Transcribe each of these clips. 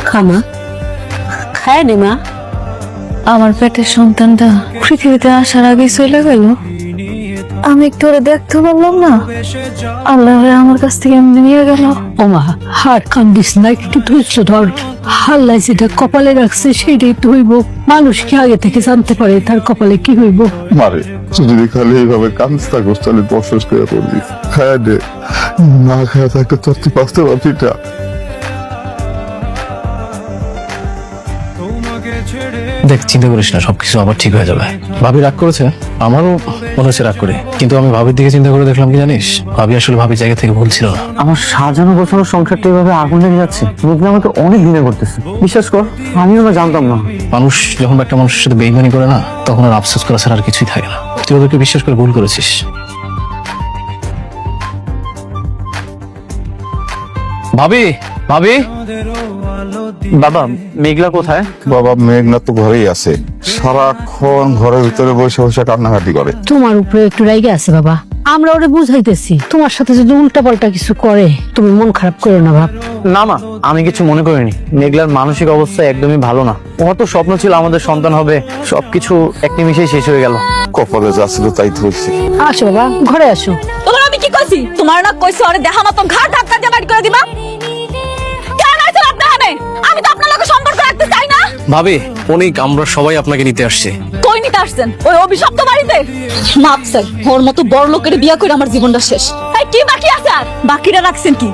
খামা খায় নে মা। আমার পেটের সন্তানটা পৃথিবীতে আসার আগে চলে গেল, আমি একটু ওরে দেখতে পারলাম না। আল্লাহ আমার কাছ থেকে এমনি নিয়ে গেল। ও মা, হার কান্দিস না, একটু ধৈর্য ধর। আল্লাহ যেটা কপালে রাখছে সেটাই তো হইব। মানুষ কি আগে থেকে জানতে পারে তার কপালে কি হইব? মারে তুই যদি খালি এইভাবে কাঁদতে থাকস তাহলে বসস করে পড়বি। খায় দে, না খায় থাকতে তোর তুই বাঁচতে পারবি না। দেখ, চিন্তা করিস না, সবকিছু আবার ঠিক হয়ে যাবে। ভাবি রাগ করেছে, আমারও মনে হচ্ছে রাগ করে, কিন্তু আমি ভাবির দিকে চিন্তা করে দেখলাম কি জানিস, ভাবি আসলে ভাবির জায়গা থেকে ভুল ছিল না। আমার সাজানো গোছানো সংসারটা এভাবে আগুন লেগে যাচ্ছে, মেঘলা আমাকে অনেক দিনে করতেছে। বিশ্বাস কর, আমিও না জানতাম না। মানুষ যখন একটা মানুষের সাথে বেইমানি করে না, তখন আর আফসোস করা ছাড়া আর কিছুই থাকে না। তুই ওদেরকে বিশ্বাস করে ভুল করেছিস। ভাবি, ভাবি, বাবা, মেঘলা কোথায়? বাবা মেঘনা তো ঘরেই আছে, সারাক্ষণ ঘরের ভিতরে বসে বসে কান্নাকাটি করে। তোমার উপরে একটু রাইগে আছে বাবা, আমরা ওরে বুঝাইতেছি। তোমার সাথে যদি উল্টা পাল্টা কিছু করে তুমি মন খারাপ করো না বাপ। না মা, আমি কিছু মনে করিনি। মেঘলার মানসিক অবস্থা একদমই ভালো না। ওর তো স্বপ্ন ছিল আমাদের সন্তান হবে, সবকিছু এক নিমিষেই শেষ হয়ে গেল। কপালে যা ছিল তাই তো হয়েছে। আসো বাবা, ঘরে আসো। তোমার আমি কি কইছি? তোমার না কইছি ওরে দেখা মতন ঘাট ধাক্কা দিয়ে বাড়ি করে দিবা? কেন আইছেন আপনি এখানে? আমি তো আপনার লগে সম্পর্ক রাখতে চাই না। ভাবি, অনেক আমরা সবাই আপনাকে নিতে আসছে। কই নিতে আসছেন? ওই অভিশপ্ত বাড়িতে? মাপ স্যার, ওর মতো বড় লোকের বিয়া করে আমার জীবনটা শেষ। এই কি বাকি আছে আর? বাকিরা রাখছেন কি?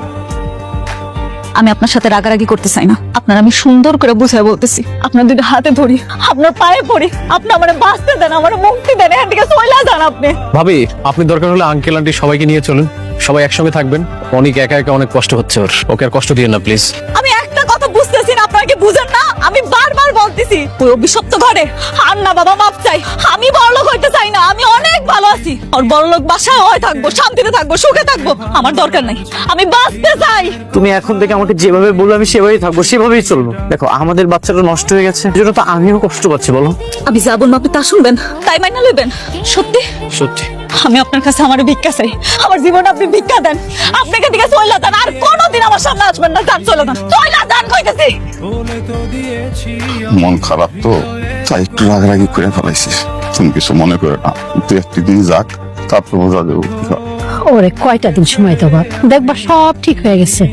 আমি আপনার সাথে রাগারাগি করতে চাই না। আপনার আমি সুন্দর করে বুঝাই বলতেছি। আপনার দুটো হাতে ধরি, আপনার পায়ে পড়ি, আপনি আমারে বাঁচতে দেন, আমারে মুক্তি দেন, এখান থেকে চলে যান আপনি। ভাবি, আপনি দরকার হলে আঙ্কেল আন্টি সবাইকে নিয়ে চলুন, সবাই একসঙ্গে থাকবেন। অনেক একা একা অনেক কষ্ট হচ্ছে ওর, ওকে আর কষ্ট দিয়েন না প্লিজ। আমি একটা কথা বুঝতেছি না, আপনারা কি বুঝেন না? আমি বারবার বলতেছি ওই অভিশপ্ত ঘরে আর না বাবা, মাপ চাই। আমি বড়লোক হইতে চাই না, আমি অনেক ভালো আছি। আর বড়লোক বাসায় হয় থাকবো, শান্তিতে থাকবো, সুখে থাকবো, আমার দরকার নাই। আমি বাঁচতে চাই। তুমি এখন থেকে আমাকে যেভাবে বলবে আমি সেভাবেই থাকবো, সেভাবেই চলবো। দেখো, আমাদের বাচ্চাটা নষ্ট হয়ে গেছে, এজন্য তো আমিও কষ্ট পাচ্ছি। বলো, আমি যা বলবো আপনি তা শুনবেন, তাই মাইনা লইবেন? সত্যি সত্যি। আমি আপনার কাছে আমার ভিক্ষা চাই। আমার জীবনে আপনি ভিক্ষা দেন, আপনাকে দিকে চলে যান, আর কোনোদিন আমার সামনে আসবেন না। যান, চলে যান, চলে যান কইতেছি। মন খারাপ তো, তাই একটু রাগারাগি করে ফেলাইছিস। তুমি কিছু মনে করে না, তুই একটি দিন যাক, তারপর বোঝা দেবো। ওরে কয়টা দিন সময় তো বাপ, দেখবা সব ঠিক হয়ে গেছে।